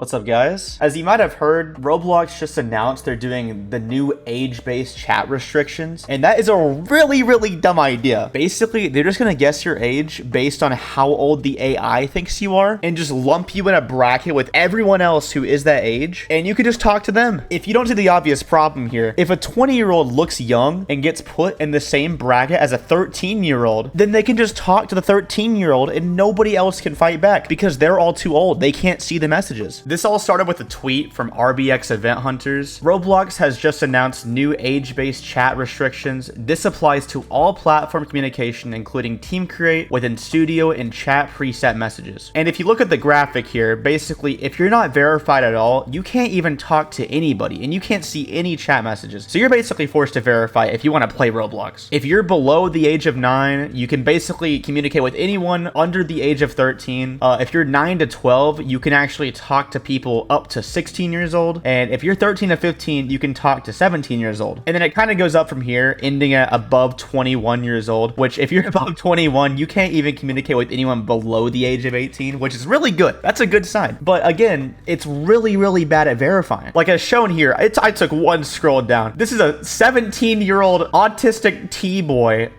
What's up, guys? As you might have heard, Roblox just announced they're doing the new age-based chat restrictions, and that is a really dumb idea. Basically, they're just gonna guess your age based on how old the AI thinks you are, and just lump you in a bracket with everyone else who is that age, and you can just talk to them. If you don't see the obvious problem here, if a 20-year-old looks young and gets put in the same bracket as a 13-year-old, then they can just talk to the 13-year-old and nobody else can fight back because they're all too old. They can't see the messages. This all started with a tweet from RBX Event Hunters. Roblox has just announced new age-based chat restrictions. This applies to all platform communication, including Team Create, within Studio, and chat preset messages. And if you look at the graphic here, basically, if you're not verified at all, you can't even talk to anybody, and you can't see any chat messages. So you're basically forced to verify if you want to play Roblox. If you're below the age of 9, you can basically communicate with anyone under the age of 13. If you're 9 to 12, you can actually talk to people up to 16 years old. And if you're 13 to 15, you can talk to 17 years old. And then it kind of goes up from here, ending at above 21 years old, which if you're above 21, you can't even communicate with anyone below the age of 18, which is really good. That's a good sign. But again, it's really bad at verifying. Like as shown here, I took one scroll down. This is a 17-year-old autistic T-boy.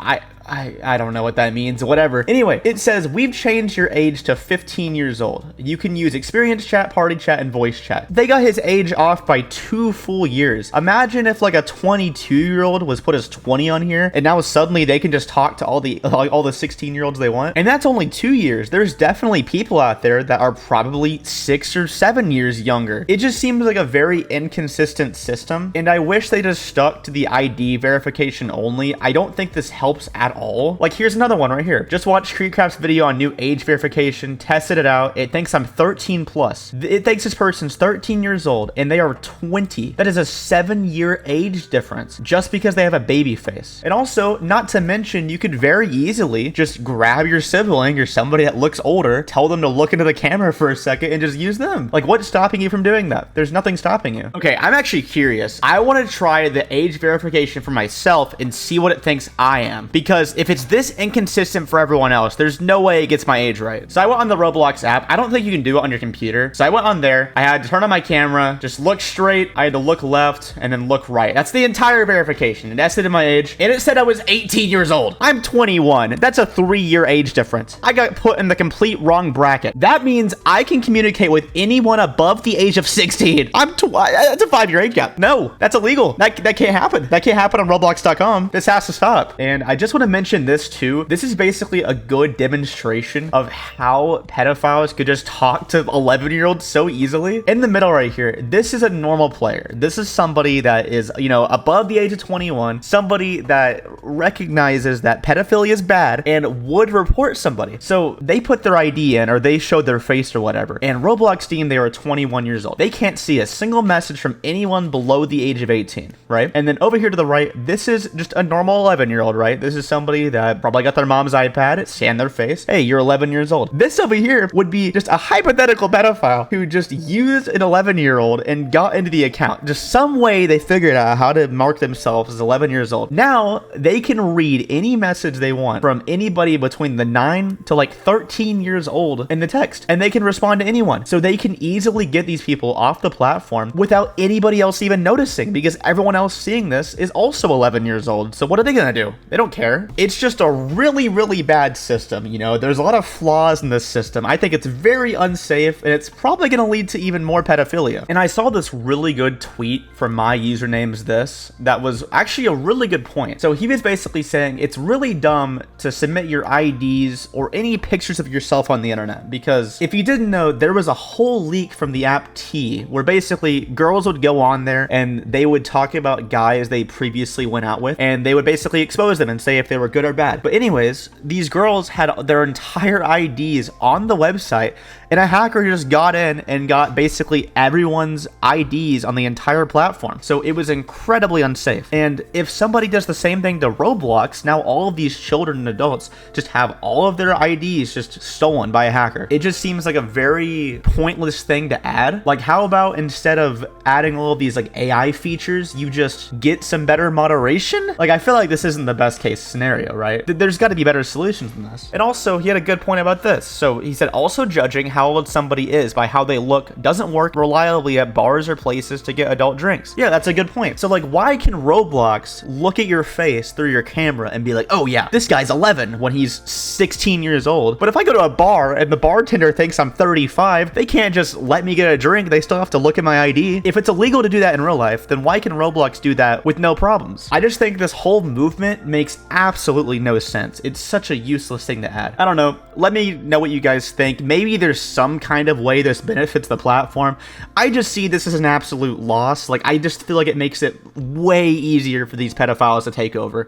I don't know what that means, whatever. Anyway, it says, we've changed your age to 15 years old. You can use experience chat, party chat, and voice chat. They got his age off by 2 full years. Imagine if like a 22-year-old was put as 20 on here, and now suddenly they can just talk to all the 16-year-olds they want. And that's only 2 years. There's definitely people out there that are probably 6 or 7 years younger. It just seems like a very inconsistent system, and I wish they just stuck to the ID verification only. I don't think this helps at all. Like here's another one right here. Just watch Creepcraft's video on new age verification, tested it out. It thinks I'm 13 plus. It thinks this person's 13 years old and they are 20. That is a 7-year age difference just because they have a baby face. And also, not to mention, you could very easily just grab your sibling or somebody that looks older, tell them to look into the camera for a second and just use them. Like what's stopping you from doing that? There's nothing stopping you. Okay, I'm actually curious. I want to try the age verification for myself and see what it thinks I am, because if it's this inconsistent for everyone else, there's no way it gets my age right. So I went on the Roblox app. I don't think you can do it on your computer. So I went on there. I had to turn on my camera, just look straight. I had to look left and then look right. That's the entire verification. It estimated my age and it said I was 18 years old. I'm 21. That's a 3-year age difference. I got put in the complete wrong bracket. That means I can communicate with anyone above the age of 16. That's a 5-year age gap. No, that's illegal. That can't happen. That can't happen on Roblox.com. This has to stop. And I just want to mention this too. This is basically a good demonstration of how pedophiles could just talk to 11-year-olds so easily. In the middle right here, this is a normal player. This is somebody that is, above the age of 21, somebody that recognizes that pedophilia is bad and would report somebody. So they put their ID in, or they showed their face or whatever, and Roblox deemed they were 21 years old. They can't see a single message from anyone below the age of 18, right? And then over here to the right, this is just a normal 11-year-old, right? This is somebody that probably got their mom's iPad, scanned their face. Hey, you're 11 years old. This over here would be just a hypothetical pedophile who just used an 11-year-old and got into the account. Just some way they figured out how to mark themselves as 11 years old. Now they can read any message they want from anybody between the 9 to like 13 years old in the text, and they can respond to anyone. So they can easily get these people off the platform without anybody else even noticing, because everyone else seeing this is also 11 years old. So what are they gonna do? They don't care. It's just a really bad system. There's a lot of flaws in this system. I think it's very unsafe, and it's probably going to lead to even more pedophilia. And I saw this really good tweet from my username's this that was actually a really good point. So he was basically saying it's really dumb to submit your IDs or any pictures of yourself on the internet, because if you didn't know, there was a whole leak from the app T where basically girls would go on there and they would talk about guys they previously went out with, and they would basically expose them and say if they were good or bad. But anyways, these girls had their entire IDs on the website, and a hacker just got in and got basically everyone's IDs on the entire platform. So it was incredibly unsafe. And if somebody does the same thing to Roblox, now all of these children and adults just have all of their IDs just stolen by a hacker. It just seems like a very pointless thing to add. Like, how about instead of adding all of these like AI features, you just get some better moderation? Like, I feel like this isn't the best case scenario, right? There's got to be better solutions than this. And also, he had a good point about this. So he said, also judging how how old somebody is by how they look doesn't work reliably at bars or places to get adult drinks. Yeah, that's a good point. So like, why can Roblox look at your face through your camera and be like, oh yeah, this guy's 11 when he's 16 years old, but if I go to a bar and the bartender thinks I'm 35, they can't just let me get a drink. They still have to look at my ID. If it's illegal to do that in real life, then why can Roblox do that with no problems? I just think this whole movement makes absolutely no sense. It's such a useless thing to add. I don't know. Let me know what you guys think. Maybe there's some kind of way this benefits the platform. I just see this as an absolute loss. Like, I just feel like it makes it way easier for these pedophiles to take over.